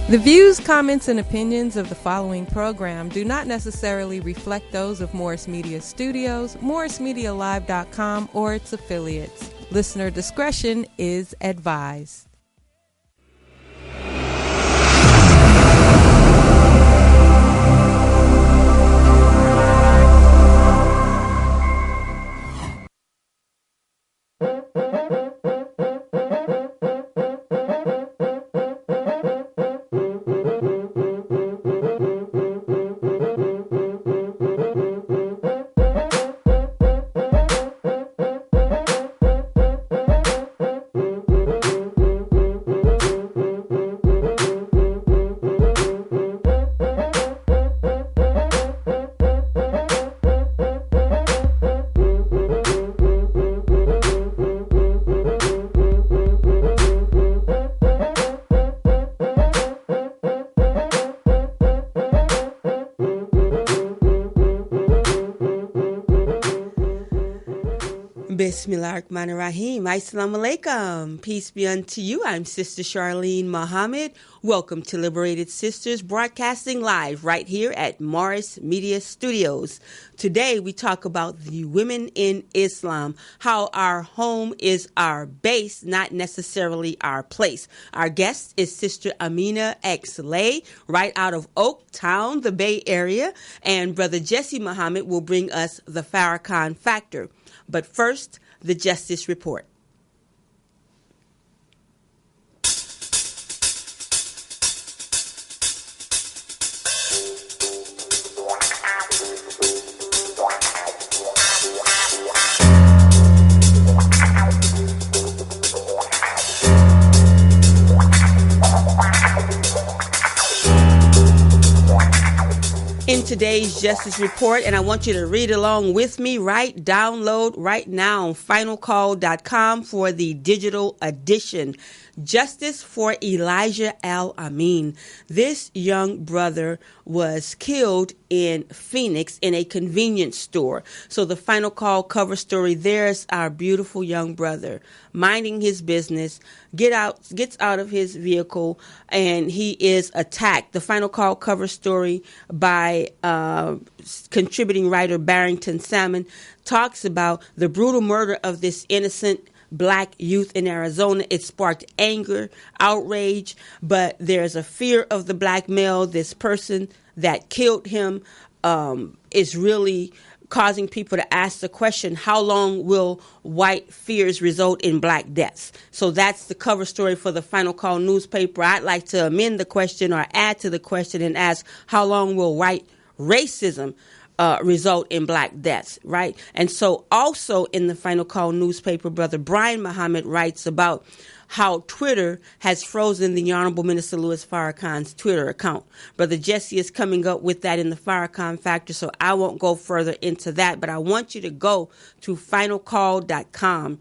The views, comments, and opinions of the following program do not necessarily reflect those of Morris Media Studios, MorrisMediaLive.com, or its affiliates. Listener discretion is advised. Bismillahirrahmanirrahim. Assalamu alaikum. Peace be unto you. I'm Sister Charlene Muhammad. Welcome to Liberated Sisters, broadcasting live right here at Morris Media Studios. Today we talk about the women in Islam, how our home is our base, not necessarily our place. Our guest is Sister Amina X. Lay, right out of Oak Town, the Bay Area, and Brother Jesse Muhammad will bring us the Farrakhan Factor. But first, the Justice Report. In today's Justice Report, and I want you to read along with me, download right now on finalcall.com for the digital edition. Justice for Elijah Al-Amin. This young brother was killed in Phoenix in a convenience store. So the Final Call cover story, there's our beautiful young brother minding his business, gets out of his vehicle, and he is attacked. The Final Call cover story by contributing writer Barrington Salmon talks about the brutal murder of this innocent black youth in Arizona. It sparked anger, outrage, but there's a fear of the black male. This person that killed him is really causing people to ask the question, how long will white fears result in black deaths? So that's the cover story for the Final Call newspaper. I'd like to amend the question or add to the question and ask, how long will white racism result in black deaths, right? And so also in the Final Call newspaper, Brother Brian Muhammad writes about how Twitter has frozen the Honorable Minister Louis Farrakhan's Twitter account. Brother Jesse is coming up with that in the Farrakhan Factor, so I won't go further into that, but I want you to go to finalcall.com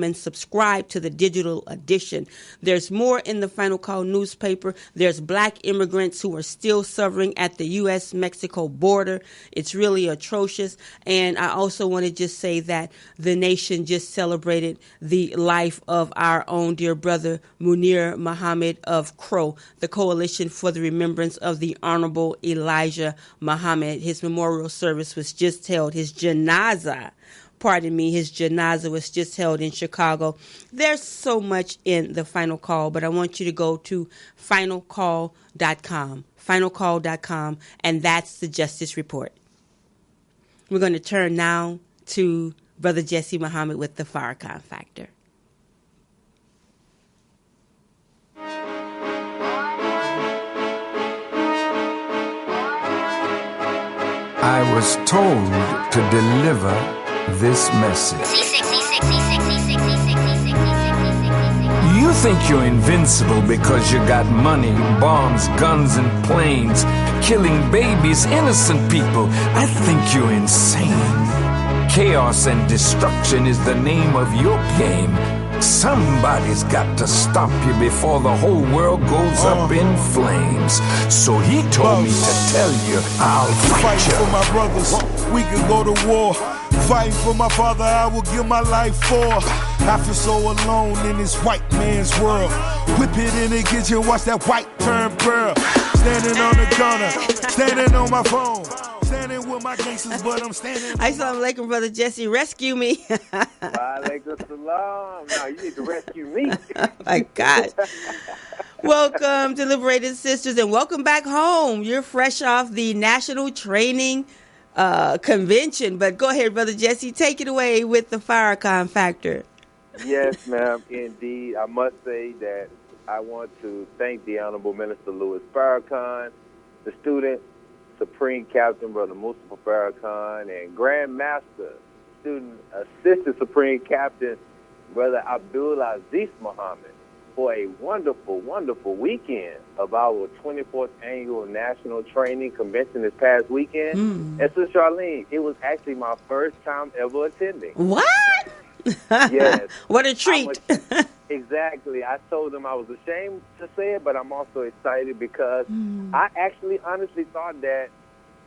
and subscribe to the digital edition. There's more in the Final Call newspaper. There's black immigrants who are still suffering at the U.S.-Mexico border. It's really atrocious. And I also want to just say that the nation just celebrated the life of our own dear brother Munir Muhammad of CROW, the Coalition for the Remembrance of the Honorable Elijah Muhammad. His memorial service was just held. His janazah was just held in Chicago. There's so much in the Final Call, but I want you to go to finalcall.com, and that's the Justice Report. We're going to turn now to Brother Jesse Muhammad with the Farrakhan Factor. I was told to deliver this message. You think you're invincible because you got money, bombs, guns, and planes, killing babies, innocent people. I think you're insane. Chaos and destruction is the name of your game. Somebody's got to stop you before the whole world goes up in flames. So he told me to tell you, I'll fight you. For my brothers, we can go to war. Fighting for my father, I will give my life for. I feel so alone in this white man's world. Whip it in the kitchen, watch that white turn pearl. Standing on the corner, standing on my phone. Standing with my gangsters, but I'm standing. Assalamu alaikum, Brother Jesse. Rescue me. Walaikum salam. No, you need to rescue me. Oh, my God. Welcome to Liberated Sisters, and welcome back home. You're fresh off the National Training Convention. But go ahead, Brother Jesse. Take it away with the Farrakhan factor. Yes, ma'am, indeed. I must say that I want to thank the Honorable Minister Louis Farrakhan, the student Supreme Captain Brother Mustafa Farrakhan, and Grand Master Student Assistant Supreme Captain Brother Abdul Aziz Muhammad for a wonderful, wonderful weekend of our 24th Annual National Training Convention this past weekend. And so, Charlene, it was actually my first time ever attending. What? Yes. What a treat. Exactly. I told them I was ashamed to say it, but I'm also excited because I actually honestly thought that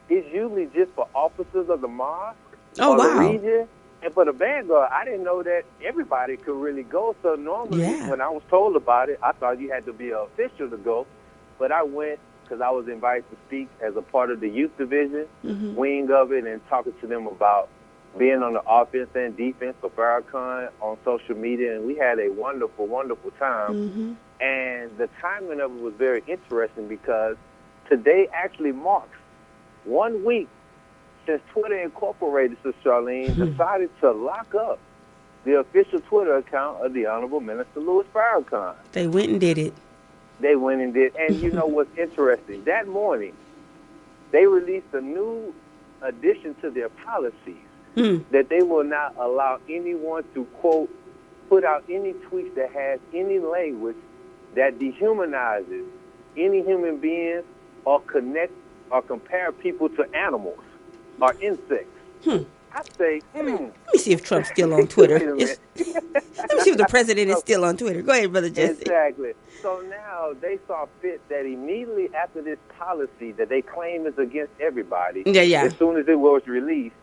it's usually just for officers of the mosque or the region. And for the Vanguard, I didn't know that everybody could really go. So normally when I was told about it, I thought you had to be an official to go. But I went because I was invited to speak as a part of the youth division wing of it and talking to them about being on the offense and defense for Farrakhan on social media. And we had a wonderful, wonderful time. And the timing of it was very interesting because today actually marks 1 week since Twitter Incorporated, Sister Charlene, decided to lock up the official Twitter account of the Honorable Minister Louis Farrakhan. They went and did it. They went and did. And you know what's interesting? That morning, they released a new addition to their policies that they will not allow anyone to, quote, put out any tweets that has any language that dehumanizes any human beings or connect or compare people to animals or insects. I say, Let me see if Trump's still on Twitter. Let me see if the president is still on Twitter. Go ahead, Brother Jesse. Exactly. So now they saw fit that immediately after this policy that they claim is against everybody, as soon as it was released,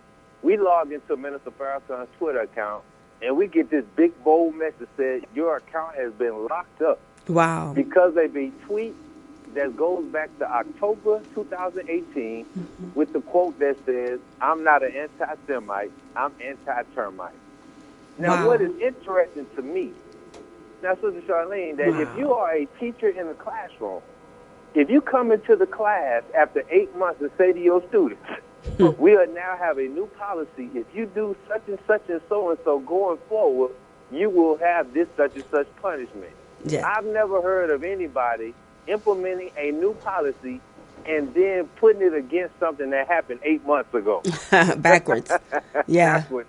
we logged into Minister Farrakhan's Twitter account, and we get this big, bold message that said, your account has been locked up. Wow. Because of a tweet that goes back to October 2018 with the quote that says, I'm not an anti-Semite, I'm anti-termite. Now, what is interesting to me, now, Sister Charlene, that if you are a teacher in the classroom, if you come into the class after 8 months and say to your students, we are now have a new policy. If you do such and so going forward, you will have this such and such punishment. Yeah. I've never heard of anybody implementing a new policy and then putting it against something that happened 8 months ago. Backwards. Yeah. Backwards.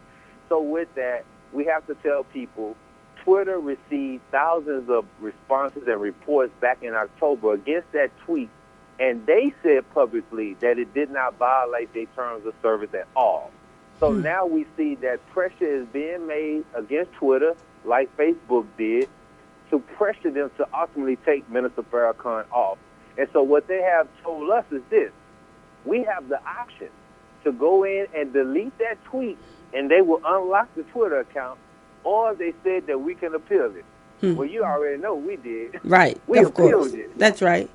So with that, we have to tell people Twitter received thousands of responses and reports back in October against that tweet. And they said publicly that it did not violate their terms of service at all. So now we see that pressure is being made against Twitter, like Facebook did, to pressure them to ultimately take Minister Farrakhan off. And so what they have told us is this. We have the option to go in and delete that tweet, and they will unlock the Twitter account, or they said that we can appeal it. Well, you already know we did. Right, we of appealed course. It. That's right.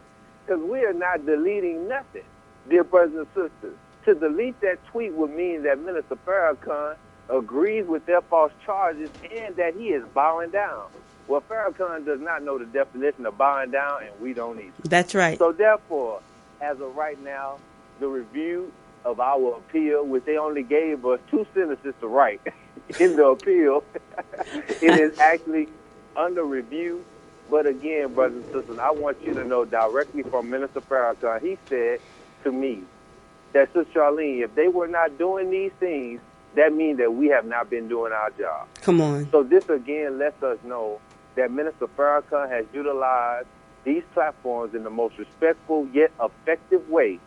Because we are not deleting nothing, dear brothers and sisters. To delete that tweet would mean that Minister Farrakhan agrees with their false charges and that he is bowing down. Well, Farrakhan does not know the definition of bowing down, and we don't either. That's right. So therefore, as of right now, the review of our appeal, which they only gave us 2 sentences to write in the appeal, it is actually under review. But again, brothers and sisters, I want you to know directly from Minister Farrakhan, he said to me that, Sister Charlene, if they were not doing these things, that means that we have not been doing our job. Come on. So this again lets us know that Minister Farrakhan has utilized these platforms in the most respectful yet effective way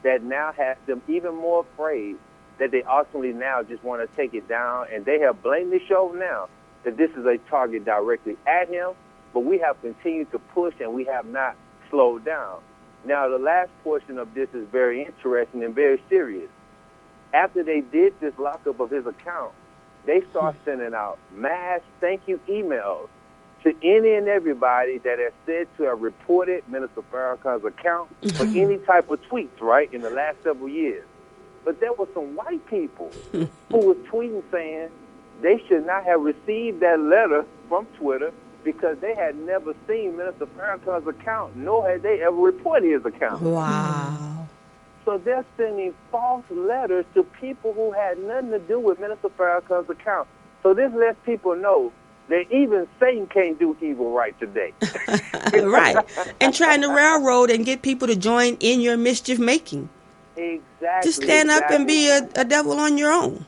that now has them even more afraid that they ultimately now just want to take it down. And they have blatantly shown now that this is a target directly at him. But we have continued to push, and we have not slowed down. Now, the last portion of this is very interesting and very serious. after they did this lockup of his account, they start sending out mass thank you emails to any and everybody that has said to have reported Minister Farrakhan's account for any type of tweets, right, in the last several years. But there were some white people who was tweeting saying they should not have received that letter from Twitter because they had never seen Minister Farrakhan's account, nor had they ever reported his account. Wow. So they're sending false letters to people who had nothing to do with Minister Farrakhan's account. So this lets people know that even Satan can't do evil right today. Right. And trying to railroad and get people to join in your mischief making. Exactly. Just stand up and be a devil on your own.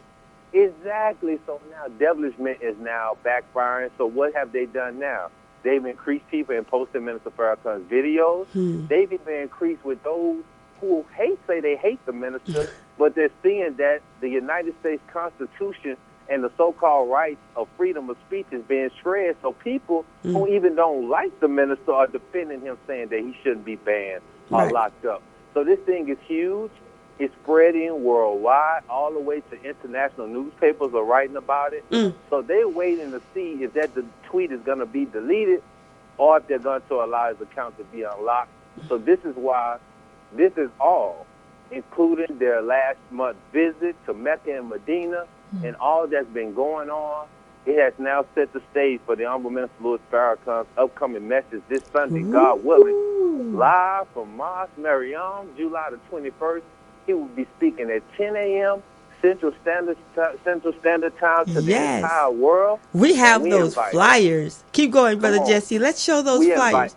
Exactly. So now devilishment is now backfiring. So what have they done now? They've increased people in posting Minister Farrakhan's videos. They've even increased with those who say they hate the minister, but they're seeing that the United States Constitution and the so-called rights of freedom of speech is being shredded. So people who even don't like the minister are defending him, saying that he shouldn't be banned or locked up. So this thing is huge. It's spreading worldwide. All the way to international newspapers are writing about it. So they're waiting to see if the tweet is going to be deleted or if they're going to allow his account to be unlocked. So this is why this is all, including their last month visit to Mecca and Medina and all that's been going on. It has now set the stage for the Honorable Minister Louis Farrakhan's upcoming message this Sunday, God willing, live from Mosque Mariam, July the 21st. He will be speaking at 10 a.m. Central Standard Time to the entire world. We have those flyers. Keep going, Brother Jesse. Let's show those flyers.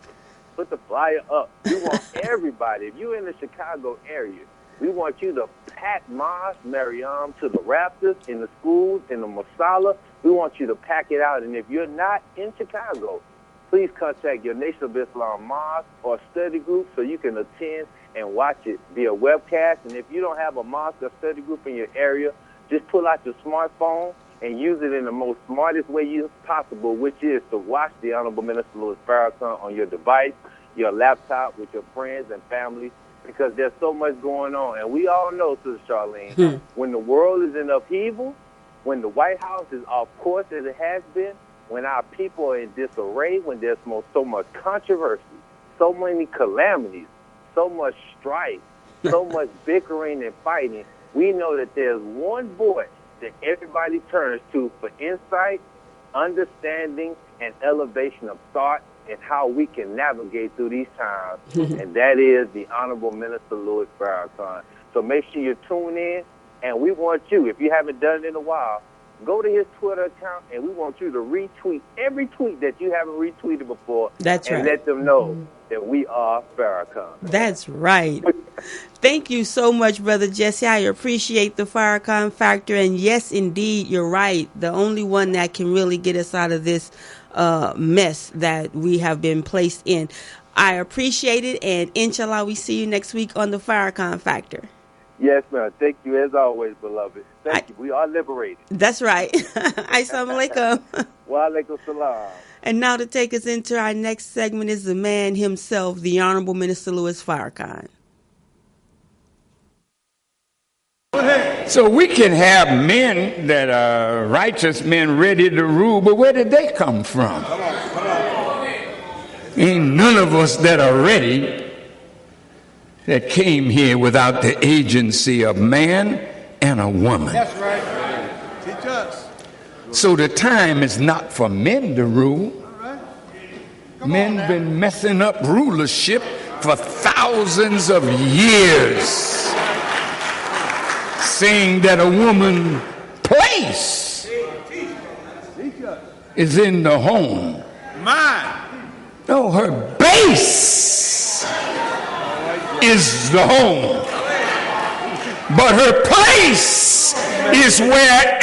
Put the flyer up. We want everybody. If you're in the Chicago area, we want you to pack Mosque Mariam to the rafters, in the schools, in the Masala. We want you to pack it out. And if you're not in Chicago, please contact your Nation of Islam mosque or study group so you can attend and watch it via webcast. And if you don't have a mosque or study group in your area, just pull out your smartphone and use it in the most smartest way possible, which is to watch the Honorable Minister Louis Farrakhan on your device, your laptop, with your friends and family, because there's so much going on. And we all know, Sister Charlene, when the world is in upheaval, when the White House is off course as it has been, when our people are in disarray, when there's so much controversy, so many calamities, so much strife, so much bickering and fighting, we know that there's one voice that everybody turns to for insight, understanding, and elevation of thought and how we can navigate through these times, and that is the Honorable Minister Louis Farrakhan. So make sure you tune in, and we want you, if you haven't done it in a while, go to his Twitter account, and we want you to retweet every tweet that you haven't retweeted before. That's right. And let them know that we are Farrakhan. That's right. Thank you so much, Brother Jesse. I appreciate the Farrakhan factor. And yes, indeed, you're right. The only one that can really get us out of this mess that we have been placed in. I appreciate it. And inshallah, we see you next week on the Farrakhan factor. Yes, ma'am. Thank you as always, beloved. Thank you. We are liberated. That's right. Assalamu alaikum. Wa alaikum salam. And now to take us into our next segment is the man himself, the Honorable Minister Louis Farrakhan. So we can have men that are righteous men ready to rule, but where did they come from? Come on. Ain't none of us that are ready that came here without the agency of man and a woman. That's right. Teach us. So the time is not for men to rule. Men been messing up rulership for thousands of years, saying that a woman's place is in the home. No, her base is the home, but her place is wherever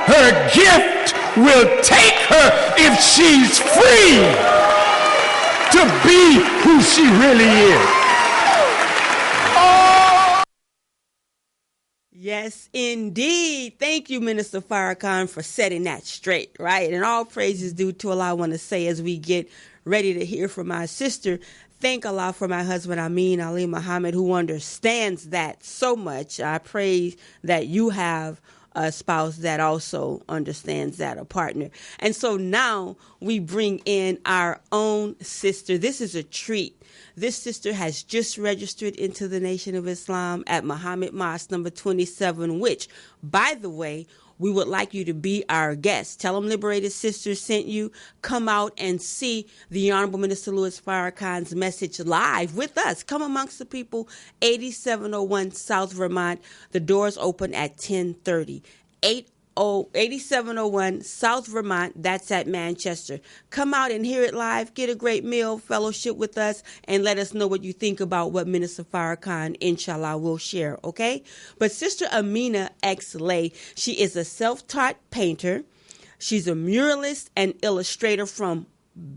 her gift will take her if she's free to be who she really is. Oh. Yes, indeed. Thank you, Minister Farrakhan, for setting that straight, right? And all praise is due to Allah, I want to say, as we get ready to hear from our sister. thank Allah for my husband, Amin Ali Muhammad, who understands that so much. I pray that you have a spouse that also understands that, a partner. And so now we bring in our own sister. This is a treat. This sister has just registered into the Nation of Islam at Muhammad Mosque number 27, which, by the way, we would like you to be our guest. Tell them Liberated Sisters sent you. Come out and see the Honorable Minister Louis Farrakhan's message live with us. Come amongst the people. 8701 South Vermont. The doors open at 10:30. 8701 South Vermont, that's at Manchester. Come out and hear it live, get a great meal, fellowship with us, and let us know what you think about what Minister Farrakhan, inshallah, will share, okay? But Sister Amina X. Lay, she is a self-taught painter. She's a muralist and illustrator from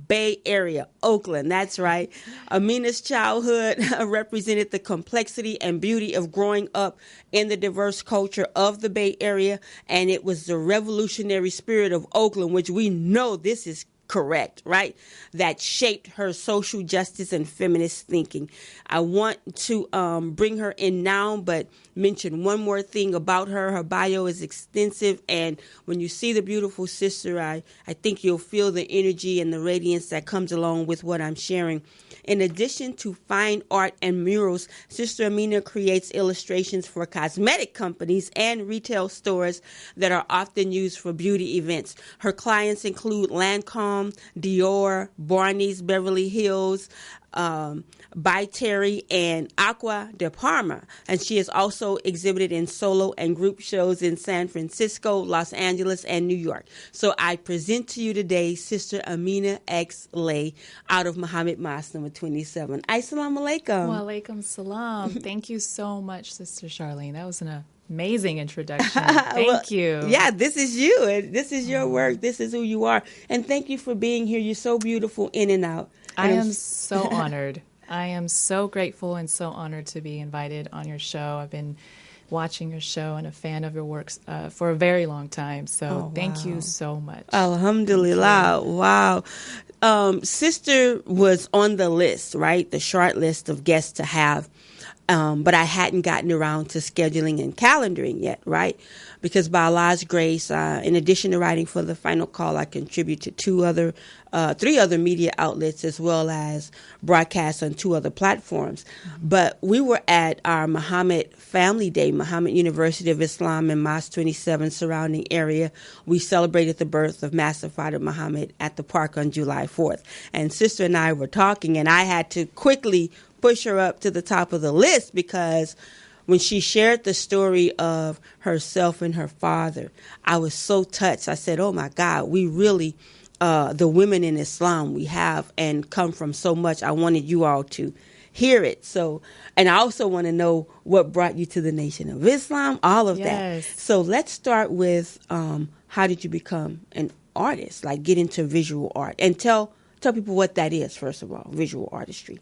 Bay Area, Oakland. That's right. Amina's childhood represented the complexity and beauty of growing up in the diverse culture of the Bay Area, and it was the revolutionary spirit of Oakland, which we know this is correct, right? That shaped her social justice and feminist thinking. I want to bring her in now, but mention one more thing about her. Her bio is extensive, and when you see the beautiful sister, I think you'll feel the energy and the radiance that comes along with what I'm sharing. In addition to fine art and murals, Sister Amina creates illustrations for cosmetic companies and retail stores that are often used for beauty events. Her clients include Lancome, Dior, Barney's Beverly Hills, by Terry, and Aqua de Parma. And she has also exhibited in solo and group shows in San Francisco, Los Angeles, and New York. So I present to you today Sister Amina X. Lay out of Muhammad Mosque number 27. Assalamu alaikum. Wa alaikum salam. Thank you so much, Sister Charlene. That was an amazing introduction. Thank you. Yeah, this is you. And this is your work. This is who you are. And thank you for being here. You're so beautiful in and out. I am so honored. I am so grateful and so honored to be invited on your show. I've been watching your show and a fan of your works for a very long time. So thank you so much. Alhamdulillah. Wow. Sister was on the list, right? The short list of guests to have. But I hadn't gotten around to scheduling and calendaring yet, right? Because by Allah's grace, in addition to writing for The Final Call, I contribute to three other media outlets, as well as broadcasts on 2 other platforms. But we were at our Muhammad Family Day, Muhammad University of Islam and Mosque 27 surrounding area. We celebrated the birth of Master Father Muhammad at the park on July 4th. And Sister and I were talking, and I had to quickly push her up to the top of the list because when she shared the story of herself and her father, I was so touched. I said, oh my God, we really, the women in Islam we have and come from so much. I wanted you all to hear it. So, and I also want to know what brought you to the Nation of Islam, all of that. So let's start with how did you become an artist, like get into visual art, and tell people what that is, first of all, visual artistry.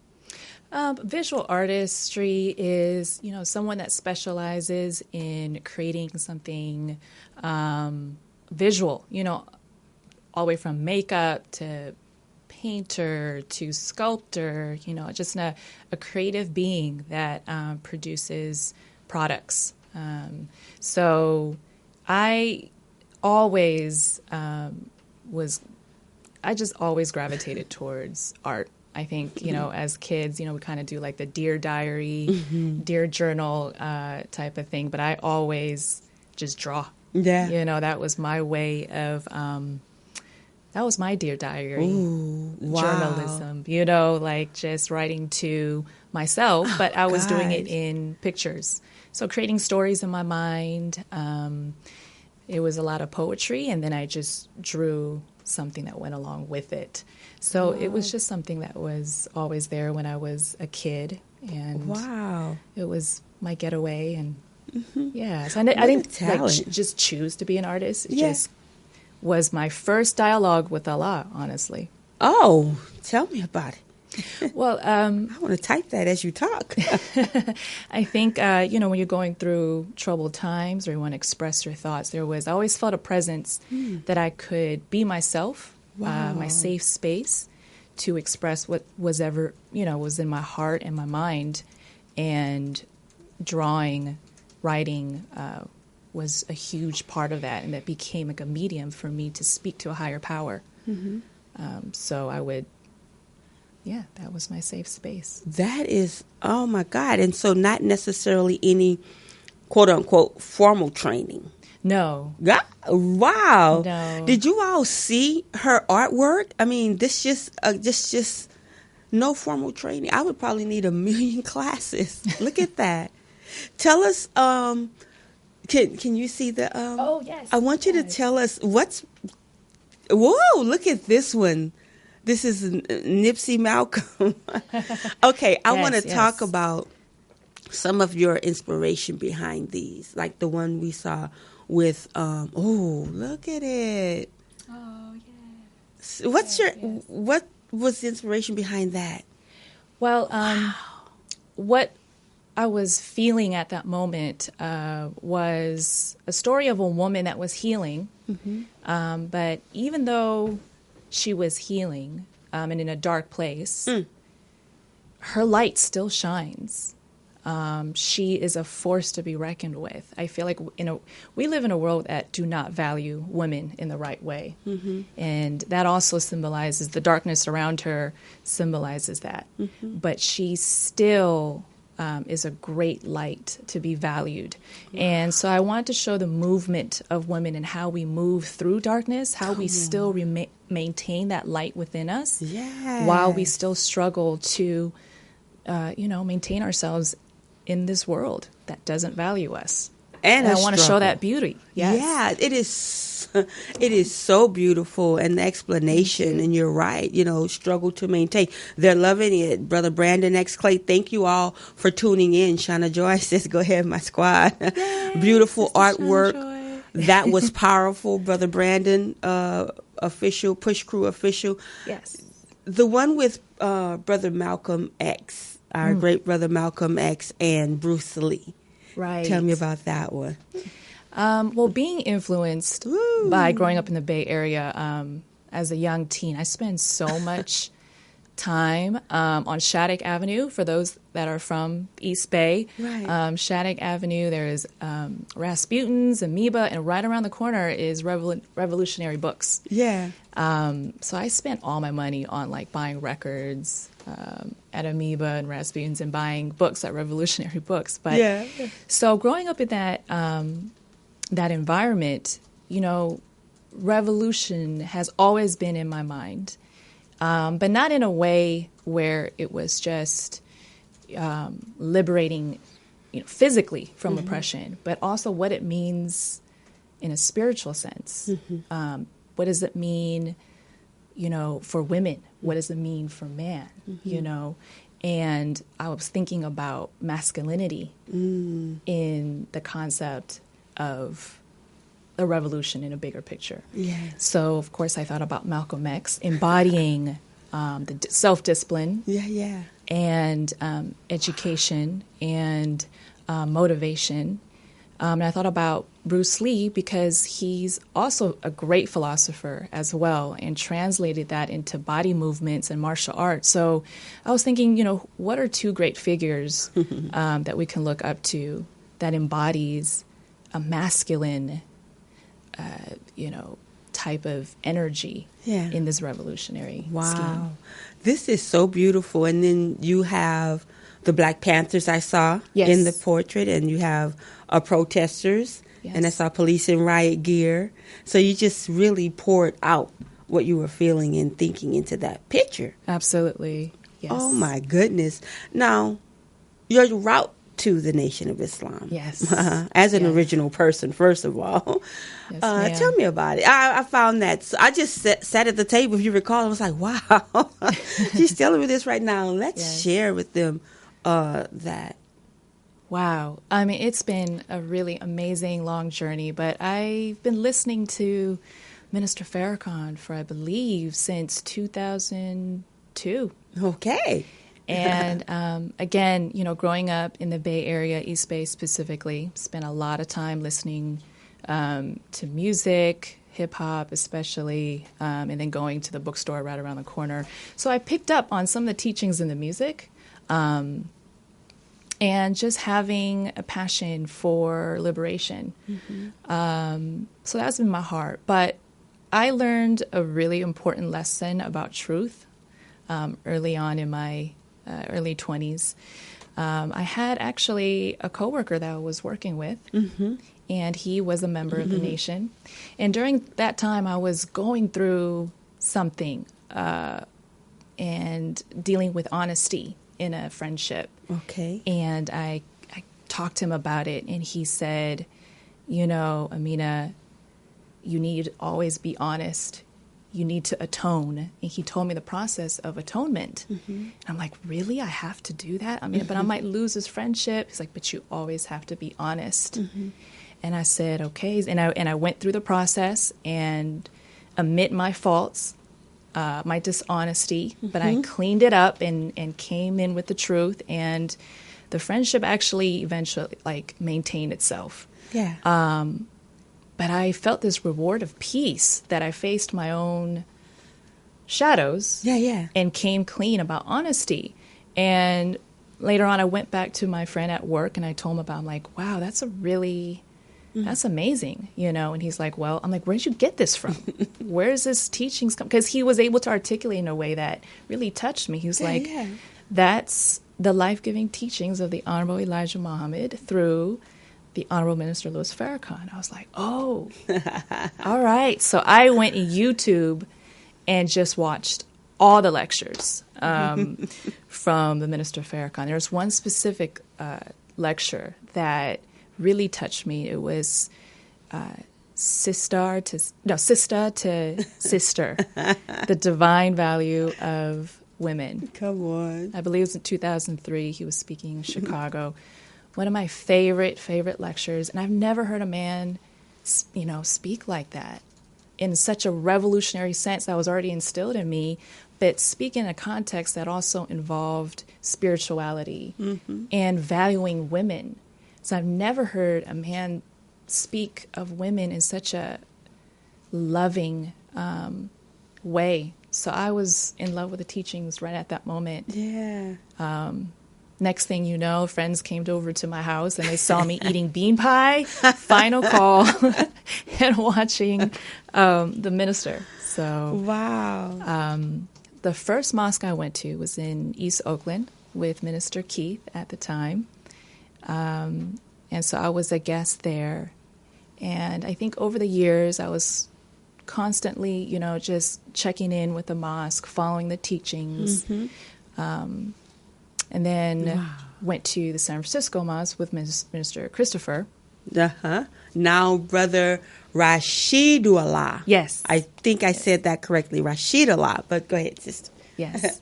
Visual artistry is, someone that specializes in creating something visual, all the way from makeup to painter to sculptor, just a creative being that produces products. So I always I just always gravitated towards art. I think, as kids, we kind of do like the Dear Diary, Dear Journal type of thing. But I always just draw. Yeah. That was my way of, that was my Dear Diary. Ooh, wow. Journalism, like just writing to myself. But I was doing it in pictures. So creating stories in my mind. It was a lot of poetry. And then I just drew something that went along with it. So it was just something that was always there when I was a kid, and it was my getaway. And so I didn't just choose to be an artist. It just was my first dialogue with Allah, honestly. Oh, tell me about it. Well, I want to type that as you talk. I think, when you're going through troubled times or you want to express your thoughts, I always felt a presence that I could be myself, my safe space to express what was ever, was in my heart and my mind. And drawing, writing was a huge part of that. And that became like a medium for me to speak to a higher power. Mm-hmm. So I would, that was my safe space. That is, oh my God. And so not necessarily any quote unquote formal training. No. God, wow. No. Did you all see her artwork? I mean, this just no formal training. I would probably need 1 million classes. Look at that. Tell us, can you see the, oh, yes. I want you to tell us whoa, look at this one. This is Nipsey Malcolm. Okay, I want to talk about some of your inspiration behind these, like the one we saw with, look at it. Oh, yes. What was the inspiration behind that? Well, what I was feeling at that moment was a story of a woman that was healing. Mm-hmm. But even though she was healing and in a dark place, her light still shines. She is a force to be reckoned with. I feel like we live in a world that do not value women in the right way. Mm-hmm. And that also symbolizes the darkness around her, symbolizes that. Mm-hmm. But she still is a great light to be valued. Wow. And so I want to show the movement of women and how we move through darkness, how we still maintain that light within us, while we still struggle to, maintain ourselves in this world that doesn't value us. And I want to show that beauty. Yes. Yeah, it is so beautiful, and the explanation, and you're right, struggle to maintain. They're loving it. Brother Brandon X. Clay, thank you all for tuning in. Shauna Joy says, go ahead, my squad. Beautiful Sister artwork. That was powerful, Brother Brandon, official, Push Crew official. Yes. The one with Brother Malcolm X, our great brother Malcolm X, and Bruce Lee. Right. Tell me about that one. Well, being influenced by growing up in the Bay Area as a young teen, I spent so much time on Shattuck Avenue. For those that are from East Bay, right. Shattuck Avenue, there's Rasputin's, Amoeba, and right around the corner is Revolutionary Books. Yeah. So I spent all my money on buying records at Amoeba and Rasputin's and buying books at Revolutionary Books. But so growing up in that environment, revolution has always been in my mind, but not in a way where it was just liberating, physically from oppression, but also what it means in a spiritual sense. Mm-hmm. What does it mean, for women? What does it mean for man? Mm-hmm. And I was thinking about masculinity in the concept of the revolution in a bigger picture. Yes. So, of course, I thought about Malcolm X embodying the self-discipline and education and motivation. And I thought about Bruce Lee because he's also a great philosopher as well and translated that into body movements and martial arts. So I was thinking, what are two great figures that we can look up to that embodies a masculine, type of energy in this revolutionary scheme. This is so beautiful. And then you have the Black Panthers I saw in the portrait, and you have protesters, and I saw police in riot gear. So you just really poured out what you were feeling and thinking into that picture. Absolutely. Yes. Oh, my goodness. Now, your route to the Nation of Islam. Yes. As an original person, first of all. Yes, tell me about it. I found that. So I just sat at the table, if you recall. I was like, wow, she's telling me this right now. Let's share with them that. Wow. I mean, it's been a really amazing, long journey, but I've been listening to Minister Farrakhan for, I believe, since 2002. Okay. And again, growing up in the Bay Area, East Bay specifically, spent a lot of time listening to music, hip hop especially, and then going to the bookstore right around the corner. So I picked up on some of the teachings in the music, and just having a passion for liberation. So that's been my heart. But I learned a really important lesson about truth early on in my early 20s. I had actually a coworker that I was working with, and he was a member of the nation. And during that time, I was going through something and dealing with honesty in a friendship. Okay. And I talked to him about it, and he said, you know, Amina, you need to always be honest. You need to atone. And he told me the process of atonement. And I'm like, really? I have to do that? I mean, but I might lose this friendship. He's like, but you always have to be honest. And I said, okay. And I went through the process and admit my faults, my dishonesty, but I cleaned it up and came in with the truth. And the friendship actually eventually maintained itself. Yeah. But I felt this reward of peace that I faced my own shadows and came clean about honesty. And later on, I went back to my friend at work and I told him about, I'm like, wow, that's that's amazing, you know? And he's like, well, I'm like, where did you get this from? Where is this teachings come? Because he was able to articulate in a way that really touched me. He was that's the life-giving teachings of the Honorable Elijah Muhammad through the Honorable Minister Louis Farrakhan. I was like, oh, all right. So I went in YouTube and just watched all the lectures from the Minister Farrakhan. There's one specific lecture that really touched me. It was Sister to Sister, the divine value of women. Come on. I believe it was in 2003. He was speaking in Chicago. One of my favorite lectures, and I've never heard a man, speak like that in such a revolutionary sense that was already instilled in me, but speak in a context that also involved spirituality and valuing women. So I've never heard a man speak of women in such a loving way. So I was in love with the teachings right at that moment. Yeah. Next thing you know, friends came over to my house and they saw me eating bean pie, final call, and watching the minister. So, wow. The first mosque I went to was in East Oakland with Minister Keith at the time. And so I was a guest there. And I think over the years, I was constantly, just checking in with the mosque, following the teachings. And then went to the San Francisco Mosque with Minister Christopher. Now, Brother Rashidullah. Yes. I think I said that correctly, Rashidullah. But go ahead, sister. Yes.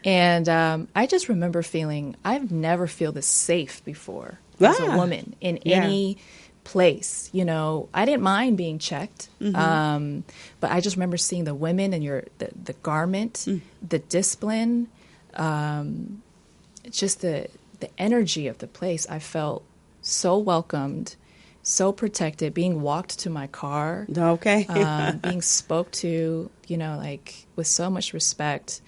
And I just remember feeling, I've never felt this safe before as a woman in any place. I didn't mind being checked. But I just remember seeing the women and the garment, the discipline, just the energy of the place. I felt so welcomed, so protected, being walked to my car. Okay. Being spoke to, with so much respect.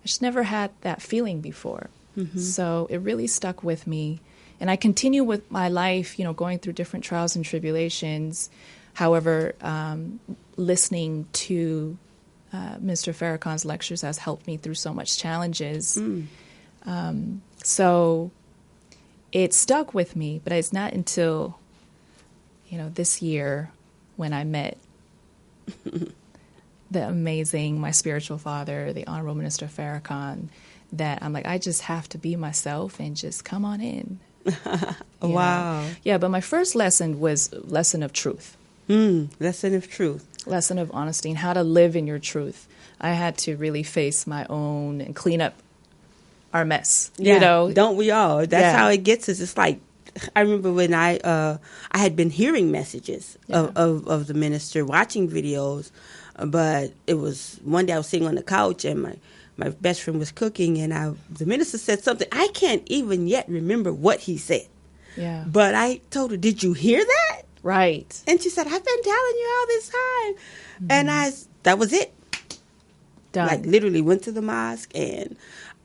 I just never had that feeling before. So it really stuck with me. And I continue with my life, going through different trials and tribulations. However, listening to Mr. Farrakhan's lectures has helped me through so much challenges. So it stuck with me, but it's not until, this year when I met my spiritual father, the Honorable Minister Farrakhan, that I'm like, I just have to be myself and just come on in. Wow. Yeah, but my first lesson was lesson of truth. Lesson of truth. Lesson of honesty and how to live in your truth. I had to really face my own and clean up our mess. Don't we all? That's how it gets us. It's like, I remember when I had been hearing messages of the minister, watching videos, but it was one day I was sitting on the couch and my best friend was cooking and the minister said something. I can't even yet remember what he said. Yeah. But I told her, did you hear that? Right. And she said, I've been telling you all this time. And that was it. Done. Like literally went to the mosque and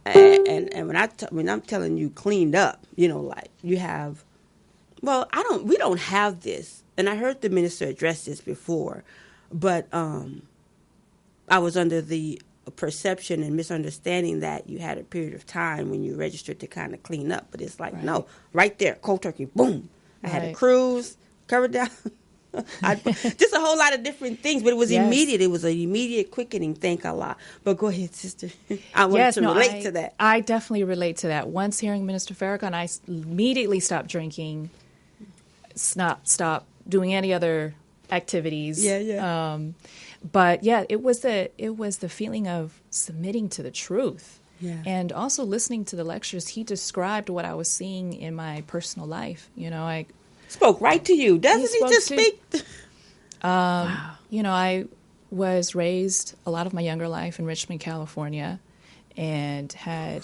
when I'm telling you cleaned up, like you have, we don't have this. And I heard the minister address this before, but I was under the perception and misunderstanding that you had a period of time when you registered to kind of clean up. But it's like, no, right there, cold turkey, boom. I had a cruise, covered down. Just a whole lot of different things, but it was immediate. It was an immediate quickening, thank Allah. But go ahead, sister. I want to relate to that. I definitely relate to that. Once hearing Minister Farrakhan, I immediately stopped drinking, stopped doing any other activities. But yeah, it was the feeling of submitting to the truth. Yeah. And also listening to the lectures, he described what I was seeing in my personal life. I spoke right to you. Doesn't he just speak? Wow. I was raised a lot of my younger life in Richmond, California, and had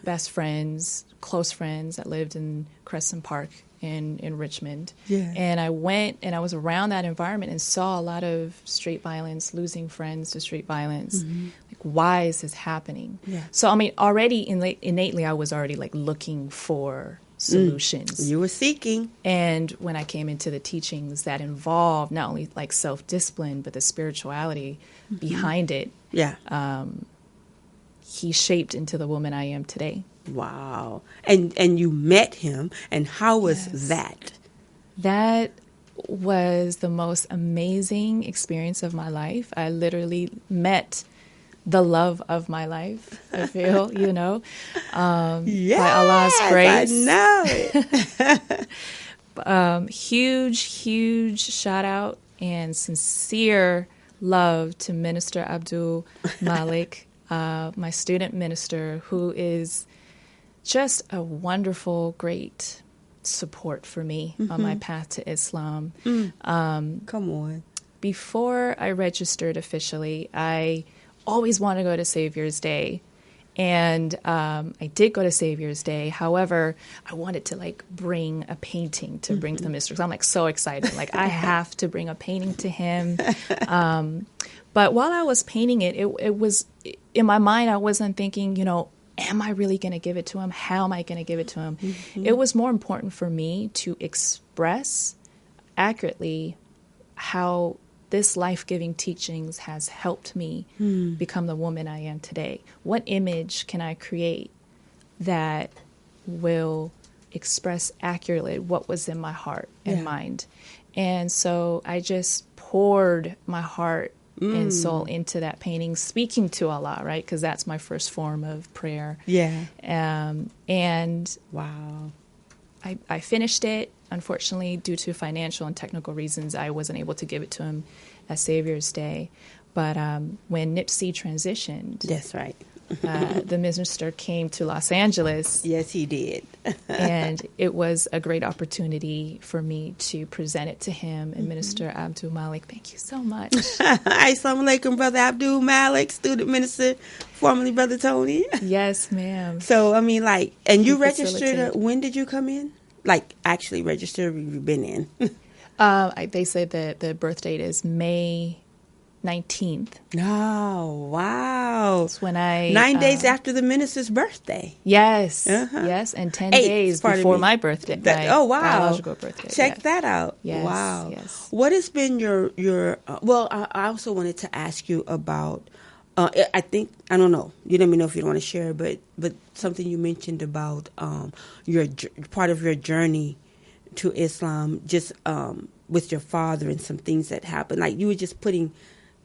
best friends, close friends that lived in Crescent Park in Richmond. Yeah. And I went and I was around that environment and saw a lot of street violence, losing friends to street violence. Mm-hmm. Like, why is this happening? Yeah. So, already innately, I was already looking for solutions. You were seeking. And when I came into the teachings that involved not only self-discipline, but the spirituality behind it, he shaped into the woman I am today. Wow. And you met him, and how was that? That was the most amazing experience of my life. I literally met the love of my life, I feel, yes, by Allah's grace. I know it. Huge shout out and sincere love to Minister Abdul Malik, my student minister, who is just a wonderful, great support for me on my path to Islam. Come on. Before I registered officially, I always wanted to go to Savior's Day. And I did go to Savior's Day. However, I wanted to bring a painting to bring to the minister. I'm so excited. I have to bring a painting to him. But while I was painting it, it was in my mind, I wasn't thinking, am I really going to give it to him? How am I going to give it to him? Mm-hmm. It was more important for me to express accurately how this life-giving teachings has helped me become the woman I am today. What image can I create that will express accurately what was in my heart and mind? And so I just poured my heart and soul into that painting, speaking to Allah, right? Because that's my first form of prayer. Yeah. And wow. I finished it. Unfortunately, due to financial and technical reasons, I wasn't able to give it to him at Savior's Day. But when Nipsey transitioned, that's right. The minister came to Los Angeles. Yes, he did. And it was a great opportunity for me to present it to him. And Minister Abdul Malik, thank you so much. Assalamu alaikum, Brother Abdul Malik, student minister, formerly Brother Tony. Yes, ma'am. So, and you registered, when did you come in? Actually registered, you've been in? They said that the birth date is May 19th. Oh, wow. That's when 9 days after the minister's birthday. Yes. Yes. And 10 days before my birthday. Oh, wow. Biological birthday. Check that out. Yes. Wow. Yes. What has been your I also wanted to ask you about, I don't know. You let me know if you don't want to share, but something you mentioned about your part of your journey to Islam, just with your father and some things that happened. You were just putting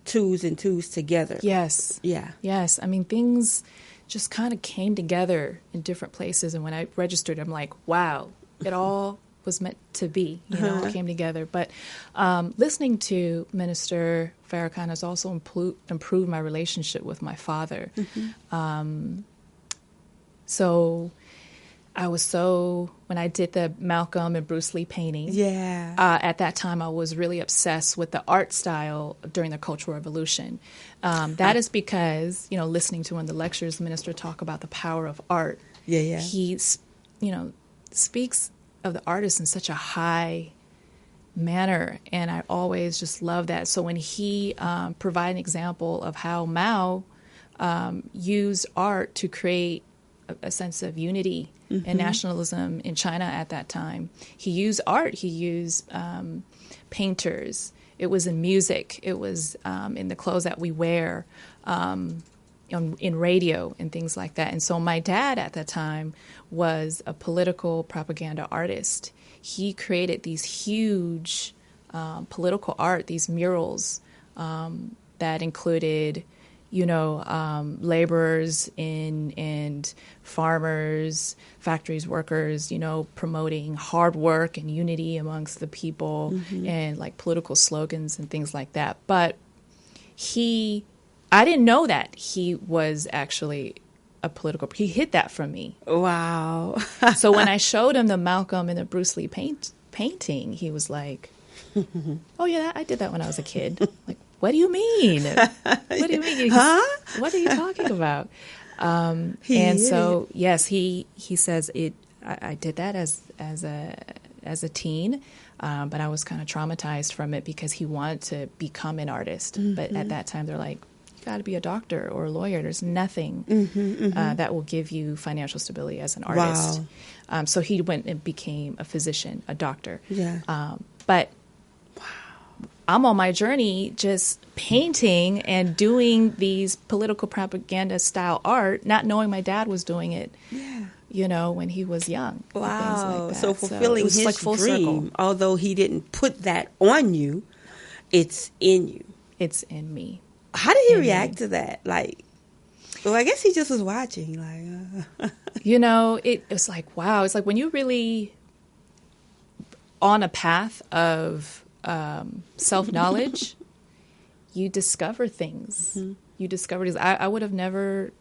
twos and twos together. Yes. Yeah. Yes. Things just kind of came together in different places. And when I registered, I'm like, wow, it all was meant to be, it came together. But listening to Minister Farrakhan has also improved my relationship with my father. Mm-hmm. So I was when I did the Malcolm and Bruce Lee painting, at that time I was really obsessed with the art style during the Cultural Revolution. That is because, listening to one of the lectures, the minister talk about the power of art. He, speaks of the artist in such a high manner. And I always just love that. So when he provided an example of how Mao used art to create a sense of unity and nationalism in China at that time, he used art, he used painters. It was in music. It was in the clothes that we wear, in radio and things like that. And so my dad at that time was a political propaganda artist. He created these huge political art, these murals that included, laborers and farmers, factories workers, promoting hard work and unity amongst the people and like political slogans and things like that. But I didn't know that he was actually a political. He hid that from me. Wow. So when I showed him the Malcolm and the Bruce Lee painting, he was like, "Oh yeah, I did that when I was a kid." Like, what do you mean? What do you mean? Huh? What are you talking about? And so yes, he says it. I did that as a teen. But I was kind of traumatized from it because he wanted to become an artist. But at that time, they're like, you got to be a doctor or a lawyer. There's nothing that will give you financial stability as an artist. Wow. So he went and became a physician, a doctor. Yeah. But I'm on my journey just painting and doing these political propaganda style art, not knowing my dad was doing it. Yeah. When he was young. Wow. Like that. So fulfilling his like full dream, circle. Although he didn't put that on you, it's in you. It's in me. How did he react to that? Like, well, I guess he just was watching. Like, it's like, wow. It's like when you're really on a path of self-knowledge, you discover things. You discover these. I would have never,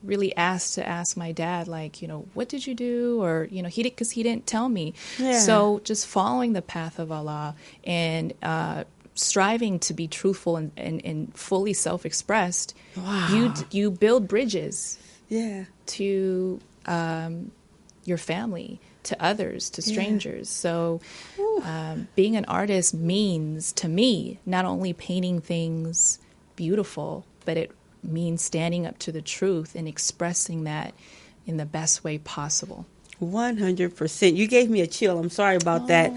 really asked my dad, like, what did you do? Or, because he didn't tell me. Yeah. So just following the path of Allah and striving to be truthful and fully self-expressed, wow. You build bridges to your family, to others, to strangers. So being an artist means, to me, not only painting things beautiful, but it means standing up to the truth and expressing that in the best way possible. 100%. You gave me a chill. I'm sorry about that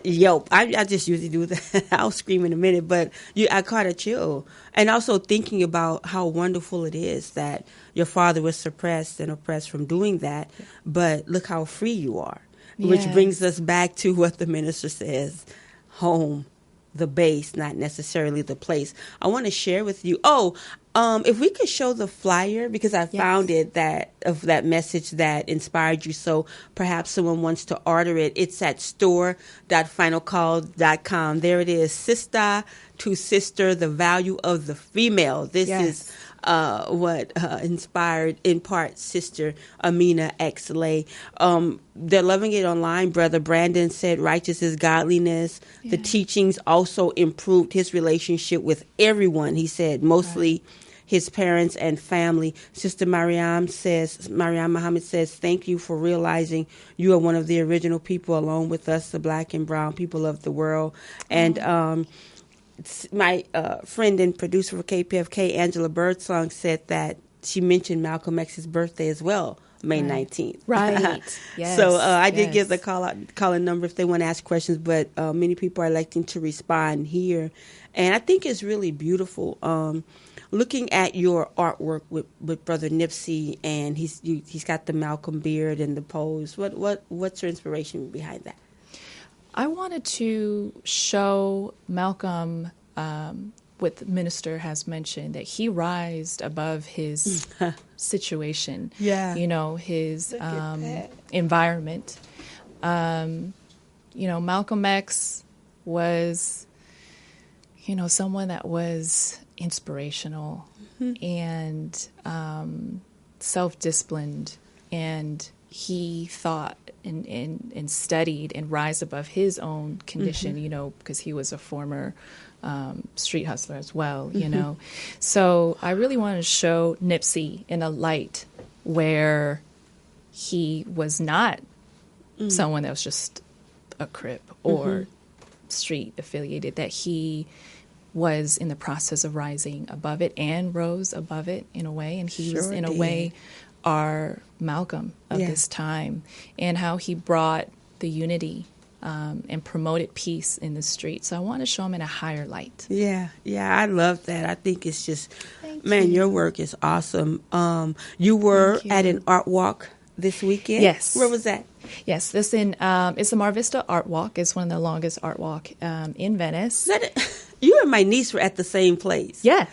yelp. I just usually do that. I'll scream in a minute, but I caught a chill. And also thinking about how wonderful it is that your father was suppressed and oppressed from doing that, but look how free you are. Which brings us back to what the minister says, home, the base, not necessarily the place. I want to share with you. If we could show the flyer, because I found it of that message that inspired you. So perhaps someone wants to order it. It's at store.finalcall.com. There it is. Sister to Sister, the value of the female. This is what inspired, in part, Sister Amina X. Lay. They're loving it online. Brother Brandon said righteous is godliness. Yeah. The teachings also improved his relationship with everyone, he said, mostly his parents and family. Sister Mariam Muhammad says, thank you for realizing you are one of the original people along with us, the black and brown people of the world. And my friend and producer for KPFK, Angela Birdsong, said that she mentioned Malcolm X's birthday as well, May 19th. Right. Yes. So I did give the call-in number if they want to ask questions, but many people are electing to respond here. And I think it's really beautiful. Looking at your artwork with Brother Nipsey, and he's got the Malcolm beard and the pose. What's your inspiration behind that? I wanted to show Malcolm what the minister has mentioned, that he rised above his situation, his environment. Malcolm X was, someone that was inspirational and self-disciplined, and he thought and studied and rise above his own condition, because he was a former street hustler as well, So I really wanted to show Nipsey in a light where he was not someone that was just a Crip or street affiliated, that he was in the process of rising above it and rose above it in a way. And he was, in a way, our Malcolm of this time, and how he brought the unity and promoted peace in the street. So I want to show him in a higher light. Yeah, I love that. I think it's just, your work is awesome. You were at an art walk this weekend? Yes. Where was that? Yes, it's the Mar Vista Art Walk. It's one of the longest art walk in Venice. You and my niece were at the same place. Yes.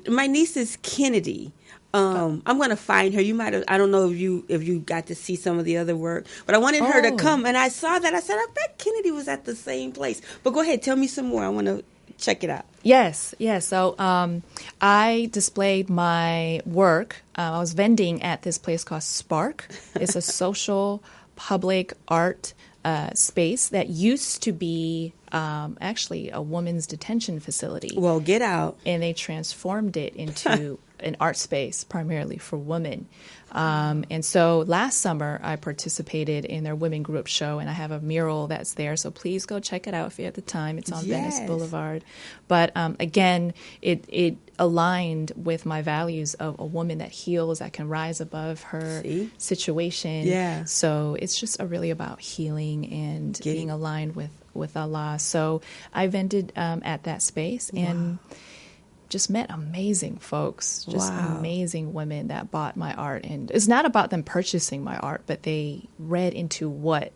My niece is Kennedy. I'm going to find her. You might have, I don't know if you got to see some of the other work, but I wanted her to come, and I saw that. I said, I bet Kennedy was at the same place. But go ahead, tell me some more. I want to check it out. Yes. So I displayed my work. I was vending at this place called Spark. It's a social public art space that used to be actually a women's detention facility. Well, get out. And they transformed it into an art space primarily for women. And so last summer I participated in their women group show, and I have a mural that's there. So please go check it out if you have the time. It's on Venice Boulevard. But again, it aligned with my values of a woman that heals, that can rise above her situation. Yeah. So it's just really about healing and being aligned with Allah. So I vended at that space and just met amazing folks, just amazing women that bought my art. And it's not about them purchasing my art, but they read into what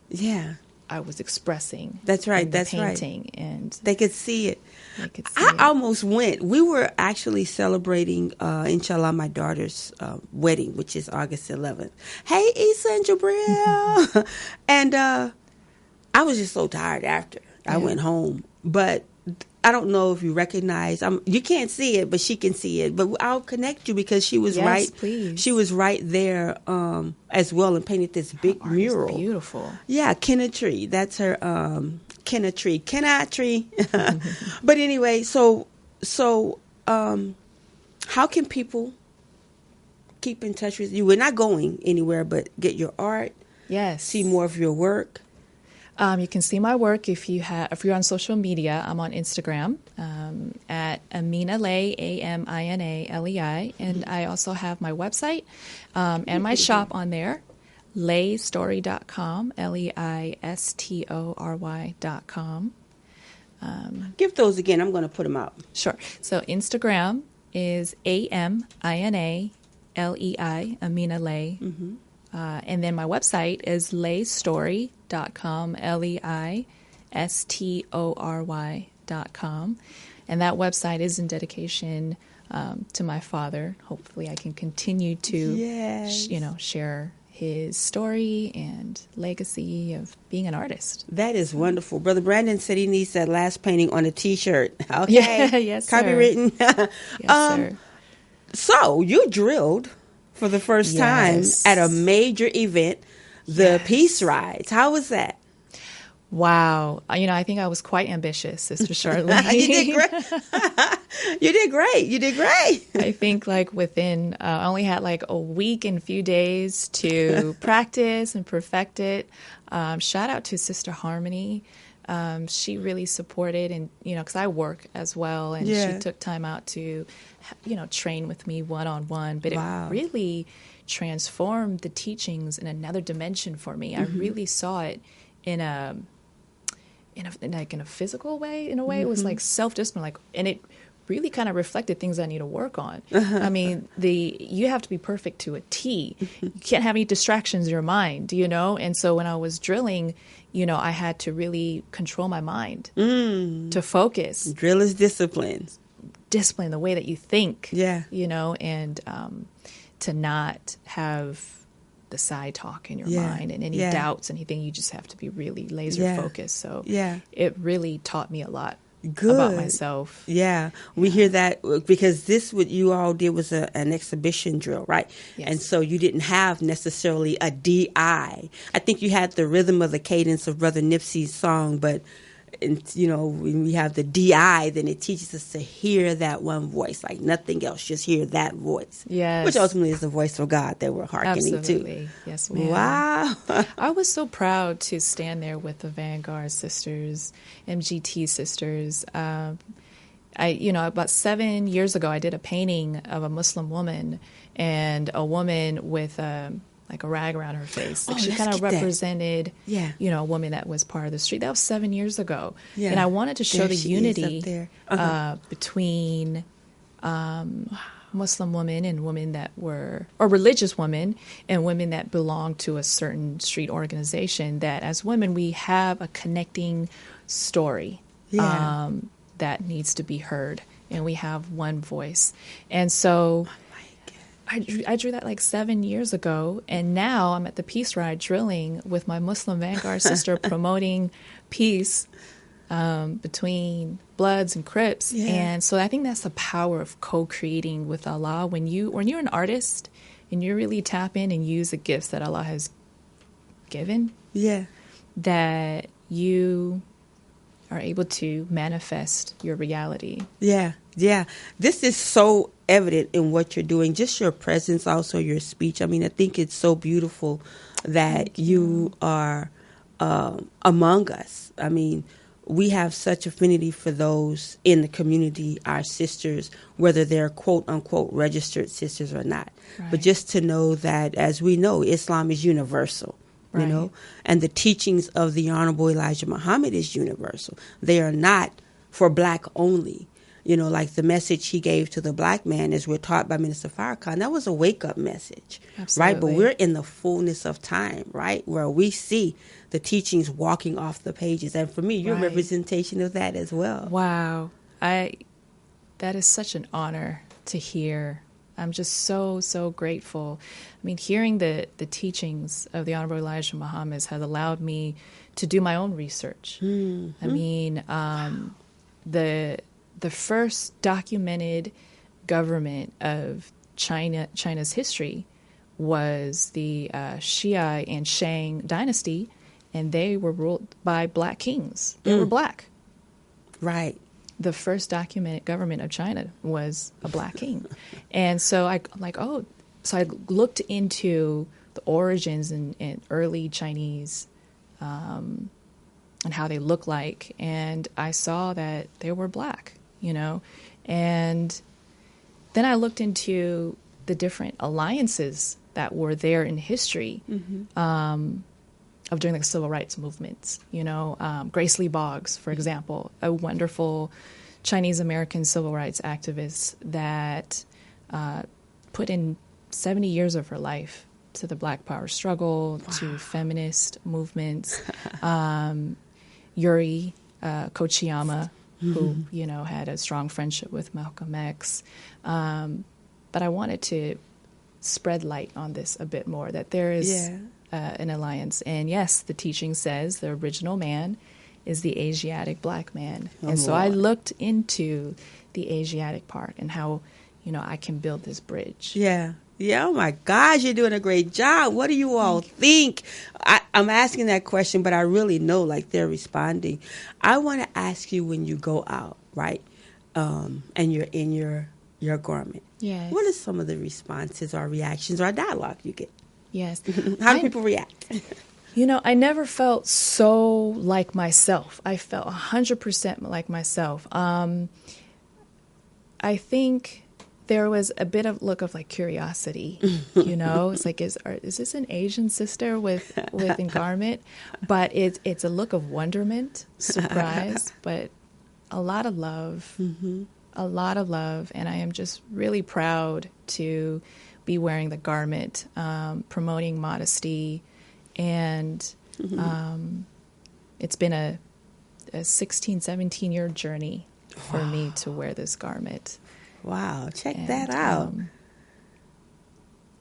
I was expressing. That's right. That's painting, right. And they could see it. I almost went. We were actually celebrating, inshallah, my daughter's wedding, which is August 11th. Hey, Issa and Jabril. And I was just so tired after. I went home. But I don't know if you recognize. You can't see it, but she can see it. But I'll connect you because she was please. She was right there as well and painted this big mural. Is beautiful. Yeah, Kenna-Tree. That's her Kenna-Tree. Kenna-Tree. But anyway, so how can people keep in touch with you? We're not going anywhere, but get your art. Yes. See more of your work. You can see my work if you're on social media. I'm on Instagram at Amina Lay, AMINALEI, and I also have my website and my shop on there, laystory.com, LEISTORY.com. Give those again. I'm going to put them out. Sure. So Instagram is AMINALEI, Amina Lay. Mm-hmm. And then my website is laystory.com, LEISTORY.com. And that website is in dedication to my father. Hopefully I can continue to, share his story and legacy of being an artist. That is wonderful. Brother Brandon said he needs that last painting on a T-shirt. Okay. Yeah, yes, sir. Copywritten. Yes, sir. So you drilled for the first time at a major event, the Peace Rides. How was that? Wow. I think I was quite ambitious, Sister Charlene. You did great. You did great. I think within, I only had a week and a few days to practice and perfect it. Shout out to Sister Harmony. She really supported, and because I work as well, and she took time out to train with me one-on-one, but it really transformed the teachings in another dimension for me. I really saw it in a physical way. In a way, it was like self-discipline, and it really kind of reflected things I need to work on. I mean, you have to be perfect to a T. You can't have any distractions in your mind, And so when I was drilling, I had to really control my mind to focus. Drill is discipline. Discipline, the way that you think. Yeah. And to not have the side talk in your mind and any doubts, anything. You just have to be really laser focused. So it really taught me a lot. About myself. Yeah, we hear that because what you all did was an exhibition drill, right? Yes. And so you didn't have necessarily a DI. I think you had the rhythm of the cadence of Brother Nipsey's song, but and when we have the DI, then it teaches us to hear that one voice, like nothing else, just hear that voice. Yes. Which ultimately is the voice of God that we're hearkening Absolutely. to. Yes, ma'am. Wow. I was so proud to stand there with the Vanguard sisters, MGT sisters. About 7 years ago, I did a painting of a Muslim woman and a woman with like a rag around her face. Like she kind of represented, a woman that was part of the street. That was 7 years ago. Yeah. And I wanted to show the unity between Muslim women and women that were, or religious women and women that belonged to a certain street organization, that as women, we have a connecting story that needs to be heard. And we have one voice. And so I drew that like 7 years ago, and now I'm at the Peace Ride drilling with my Muslim Vanguard sister promoting peace between Bloods and Crips. Yeah. And so I think that's the power of co-creating with Allah. When you're an artist and you really tap in and use the gifts that Allah has given, that you are able to manifest your reality. Yeah. This is so evident in what you're doing, just your presence, also your speech. I mean, I think it's so beautiful that you are among us. I mean, we have such affinity for those in the community, our sisters, whether they're quote unquote registered sisters or not. Right. But just to know that, as we know, Islam is universal. Right. And the teachings of the Honorable Elijah Muhammad is universal. They are not for black only. Like the message he gave to the black man, as we're taught by Minister Farrakhan, that was a wake-up message. Absolutely. Right? But we're in the fullness of time, right, where we see the teachings walking off the pages. And for me, you're a representation of that as well. Wow. That is such an honor to hear. I'm just so, so grateful. I mean, hearing the teachings of the Honorable Elijah Muhammad has allowed me to do my own research. Mm-hmm. I mean, the first documented government of China's history was the Xia and Shang dynasty, and they were ruled by black kings. They were black. Right. The first documented government of China was a black king. And so I looked into the origins and early Chinese and how they look like, and I saw that they were black. And then I looked into the different alliances that were there in history of during the civil rights movements. Grace Lee Boggs, for example, a wonderful Chinese American civil rights activist that put in 70 years of her life to the Black Power struggle, to feminist movements. Yuri Kochiyama, who, had a strong friendship with Malcolm X. But I wanted to spread light on this a bit more, that there is an alliance. And yes, the teaching says the original man is the Asiatic black man. And so I looked into the Asiatic part and how, I can build this bridge. Yeah. Oh my gosh, you're doing a great job. What do you all think? I'm asking that question, but I really know they're responding. I want to ask you, when you go out, right, and you're in your garment, what are some of the responses or reactions or dialogue you get? Yes. How do people react? I never felt so like myself. I felt 100% like myself. I think there was a bit of look of curiosity, It's like, is this an Asian sister with a garment? But it's a look of wonderment, surprise, but a lot of love, a lot of love. And I am just really proud to be wearing the garment, promoting modesty. And it's been a 16, 17-year journey for me to wear this garment. Wow, check that out.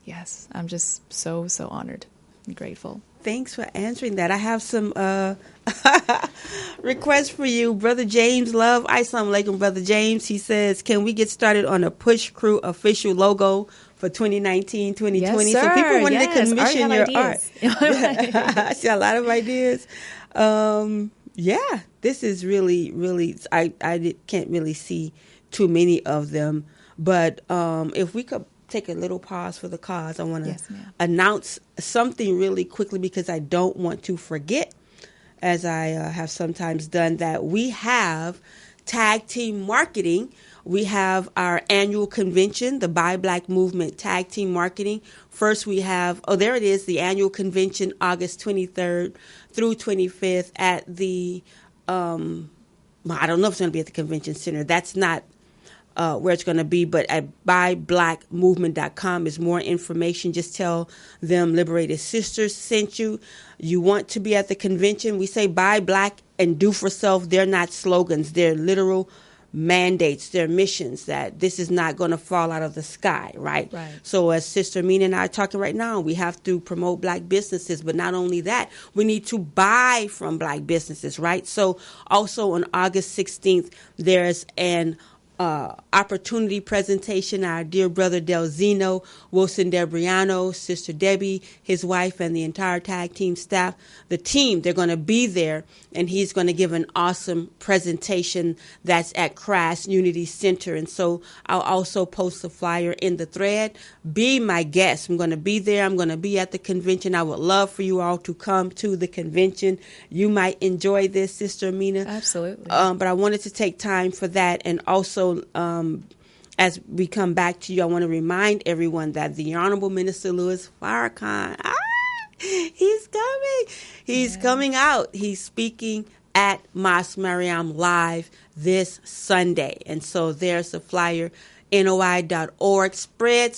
Yes, I'm just so, so honored and grateful. Thanks for answering that. I have some requests for you. Brother James Love, Assalamu alaikum, Brother James. He says, can we get started on a Push Crew official logo for 2019, 2020? Yes, sir. So people wanted to commission your art. I see a lot of ideas. Yeah, this is really, really, can't really see too many of them. But if we could take a little pause for the cause, I want to announce something really quickly because I don't want to forget, as I have sometimes done, that we have Tag Team Marketing. We have our annual convention, the Buy Black Movement Tag Team Marketing. First we have, there it is, the annual convention, August 23rd through 25th at the, I don't know if it's going to be at the convention center. That's not where it's going to be, but at buyblackmovement.com is more information. Just tell them Liberated Sisters sent you. You want to be at the convention. We say buy black and do for self. They're not slogans. They're literal mandates, they're missions, that this is not going to fall out of the sky, right? So as Sister Mina and I are talking right now, we have to promote black businesses, but not only that, we need to buy from black businesses, right? So also on August 16th, there's an opportunity presentation. Our dear brother Delzino, Wilson Debriano, Sister Debbie, his wife, and the entire tag team staff, the team, they're going to be there, and he's going to give an awesome presentation that's at Crass Unity Center. And so I'll also post a flyer in the thread. Be my guest. I'm going to be there. I'm going to be at the convention. I would love for you all to come to the convention. You might enjoy this, Sister Amina. Absolutely. But I wanted to take time for that. And also, as we come back to you, I want to remind everyone that the Honorable Minister Louis Farrakhan, he's coming. He's coming out. He's speaking at Mosque Mariam Live this Sunday. And so there's a flyer, NOI.org. Spread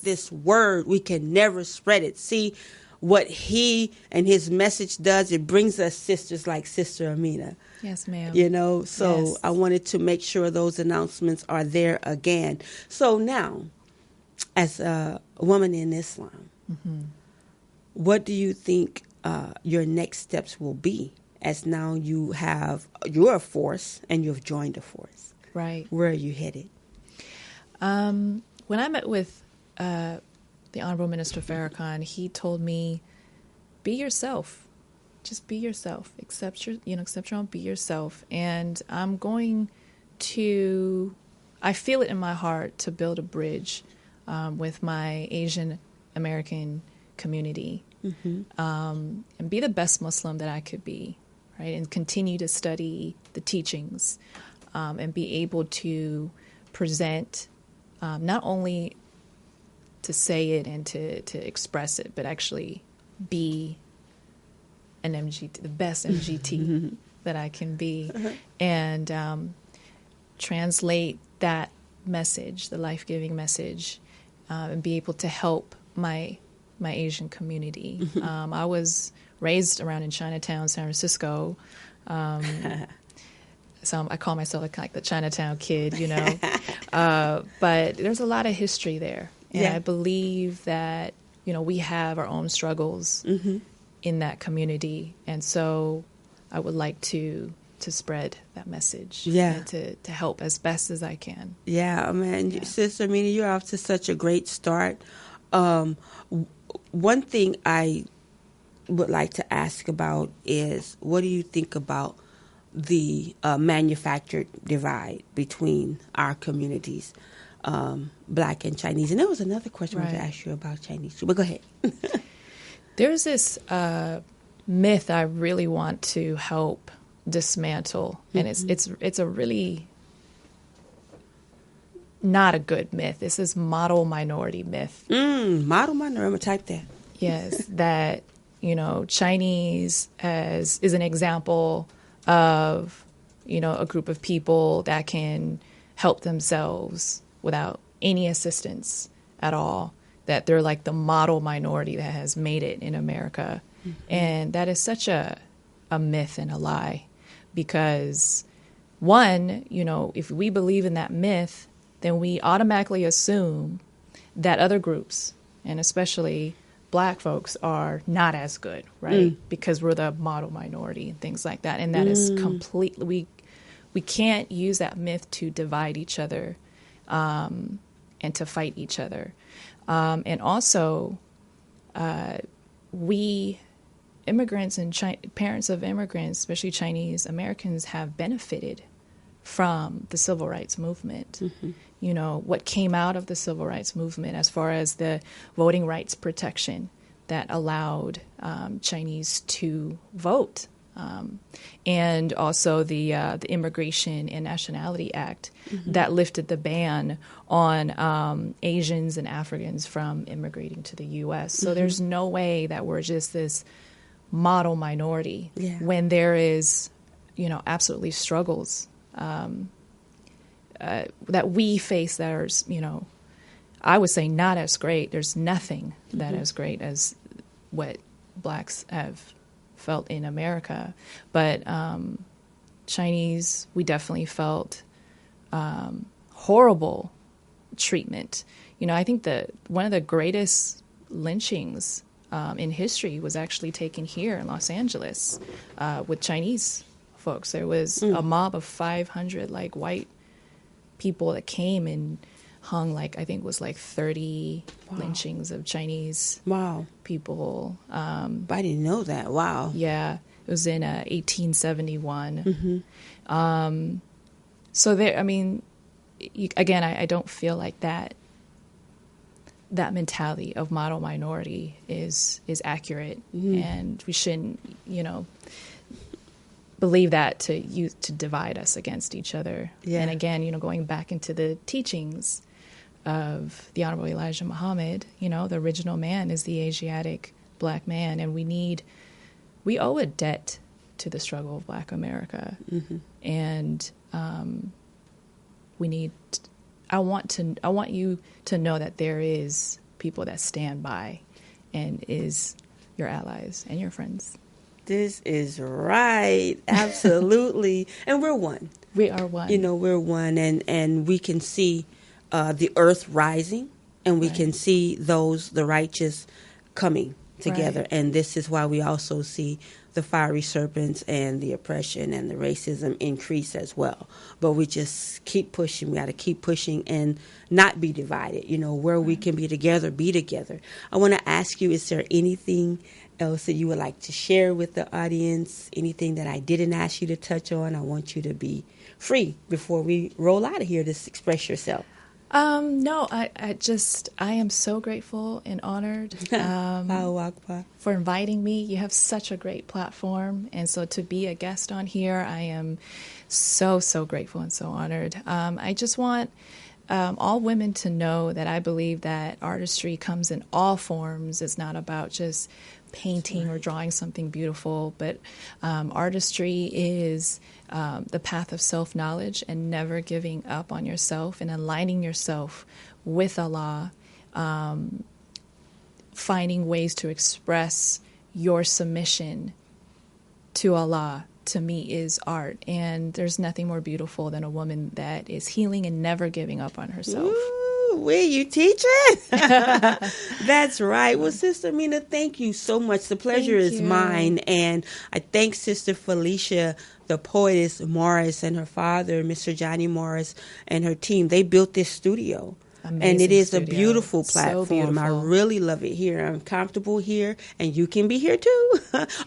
this word. We can never spread it. See what he and his message does. It brings us sisters like Sister Amina. Yes, ma'am. You know, so I wanted to make sure those announcements are there again. So now, as a woman in Islam, what do you think your next steps will be, as now you're a force and you've joined a force? Right. Where are you headed? When I met with the Honorable Minister Farrakhan, he told me, be yourself. Just be yourself. Accept your own, be yourself. And I'm going to, I feel it in my heart to build a bridge with my Asian American community and be the best Muslim that I could be, right? And continue to study the teachings and be able to present not only to say it and to express it, but actually be an MGT, the best MGT that I can be, and translate that message, the life-giving message, and be able to help my Asian community. I was raised around in Chinatown, San Francisco, so I call myself like the Chinatown kid, you know. But there's a lot of history there, and I believe that we have our own struggles in that community, and so I would like to spread that message and to help as best as I can. Yeah, man. Sister Amina, you're off to such a great start. One thing I would like to ask about is, what do you think about the manufactured divide between our communities, Black and Chinese? And there was another question I wanted to ask you about Chinese too, but go ahead. There's this myth I really want to help dismantle, and it's a really not a good myth. This is model minority myth. Model minority. I'm gonna type that. Yes, that Chinese is an example of a group of people that can help themselves without any assistance at all. That they're like the model minority that has made it in America. And that is such a myth and a lie, because one, if we believe in that myth, then we automatically assume that other groups, and especially Black folks, are not as good, right? Because we're the model minority and things like that. And that is completely, we can't use that myth to divide each other and to fight each other. And also, we immigrants and parents of immigrants, especially Chinese Americans, have benefited from the civil rights movement. Mm-hmm. You know, what came out of the civil rights movement as far as the voting rights protection that allowed Chinese to vote. And also the Immigration and Nationality Act mm-hmm. that lifted the ban on Asians and Africans from immigrating to the U.S. So mm-hmm. there's no way that we're just this model minority when there is, you know, absolutely struggles that we face that are, you know, I would say not as great. There's nothing mm-hmm. that as great as what blacks have felt in America. But Chinese, we definitely felt horrible treatment. You know, I think that one of the greatest lynchings in history was actually taken here in Los Angeles with Chinese folks. There was a mob of 500 like white people that came and hung like, I think it was like 30 lynchings of Chinese people. But I didn't know that. Wow. Yeah. It was in 1871. Mm-hmm. So there, I mean, again, I don't feel like that mentality of model minority is accurate, mm-hmm. and we shouldn't, you know, believe that to divide us against each other. Yeah. And again, you know, going back into the teachings of the Honorable Elijah Muhammad, you know, the original man is the Asiatic black man, and we owe a debt to the struggle of Black America, mm-hmm. and we need. I want you to know that there is people that stand by, and is your allies and your friends. This is right. Absolutely. And we're one. We are one. You know, we're one, and we can see the earth rising, and we can see the righteous coming together. Right. And this is why we also see the fiery serpents and the oppression and the racism increase as well. But we just keep pushing. We got to keep pushing and not be divided. You know, where we can be together, be together. I want to ask you, is there anything else that you would like to share with the audience? Anything that I didn't ask you to touch on? I want you to be free before we roll out of here to express yourself. No, I am so grateful and honored for inviting me. You have such a great platform, and so to be a guest on here, I am so grateful and so honored. I just want all women to know that I believe that artistry comes in all forms. It's not about just painting or drawing something beautiful, but artistry is the path of self-knowledge and never giving up on yourself and aligning yourself with Allah, finding ways to express your submission to Allah, to me, is art. And there's nothing more beautiful than a woman that is healing and never giving up on herself. Ooh. Where you teaching? That's right. Well, Sister Mina, thank you so much. The pleasure is mine. And I thank Sister Felicia, the poetess Morris, and her father, Mr. Johnny Morris, and her team. They built this studio. Amazing and it is studio. A beautiful platform. So beautiful. I really love it here. I'm comfortable here, and you can be here too.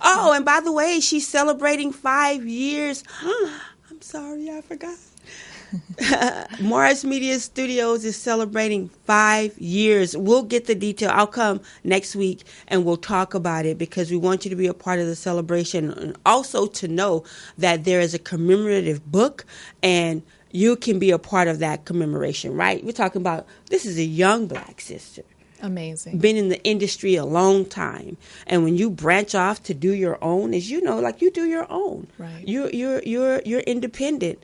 Oh, and by the way, she's celebrating 5 years. I'm sorry, I forgot. Morris Media Studios is celebrating 5 years. We'll get the detail. I'll come next week and we'll talk about it, because we want you to be a part of the celebration, and also to know that there is a commemorative book, and you can be a part of that commemoration, right? We're talking about, this is a young Black sister. Amazing. Been in the industry a long time. And when you branch off to do your own, as you know, like you do your own. Right. You're independent.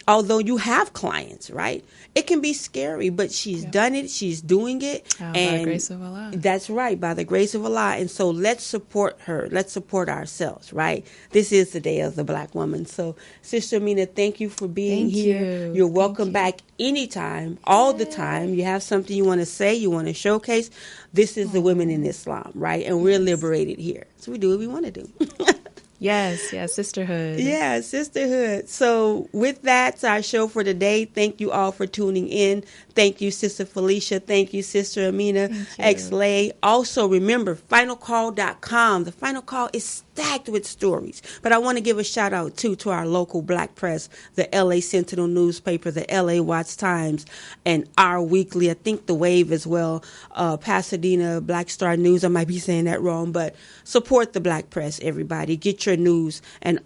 Although you have clients, right? It can be scary, but she's done it. She's doing it. By the grace of Allah. That's right, by the grace of Allah. And so let's support her. Let's support ourselves, right? This is the day of the Black woman. So, Sister Mina, thank you for being here. You're welcome back anytime, all the time. You have something you want to say, you want to showcase. This is the women in Islam, right? And we're liberated here. So we do what we want to do. Yes, sisterhood. Yeah, sisterhood. So with that, it's our show for today. Thank you all for tuning in. Thank you, Sister Felicia. Thank you, Sister Amina X-Lay. Also, remember, finalcall.com. The Final Call is stacked with stories. But I want to give a shout out, too, to our local black press, the LA Sentinel newspaper, the LA Watch Times, and Our Weekly. I think The Wave as well. Pasadena Black Star News. I might be saying that wrong, but support the black press, everybody. Get your news and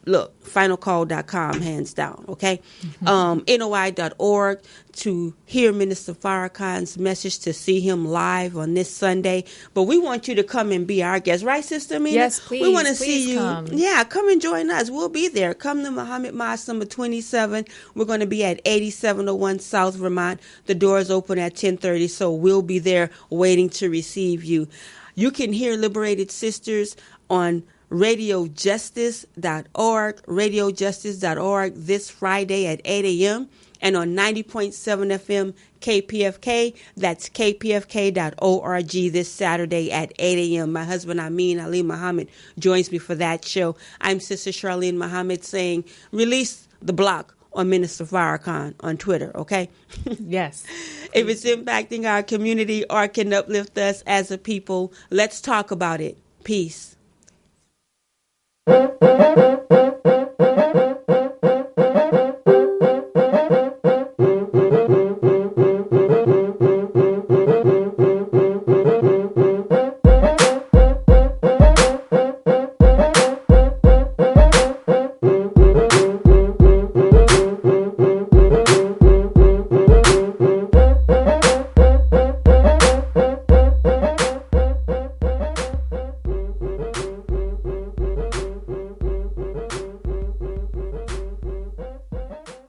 look, finalcall.com, hands down, okay? NOI.org to hear Minister Farrakhan's message, to see him live on this Sunday. But we want you to come and be our guest. Right, Sister Amina? Yes, please. We want to see you. Come. Yeah, come and join us. We'll be there. Come to Muhammad Mosque number 27. We're going to be at 8701 South Vermont. The doors open at 10:30, so we'll be there waiting to receive you. You can hear Liberated Sisters on radiojustice.org this Friday at 8 a.m. and on 90.7 FM KPFK. That's kpfk.org this Saturday at 8 a.m. My husband Amin Ali Muhammad joins me for that show. I'm Sister Charlene Muhammad saying, release the block on Minister Farrakhan on Twitter, okay? Yes. If it's impacting our community or can uplift us as a people, let's talk about it. Peace.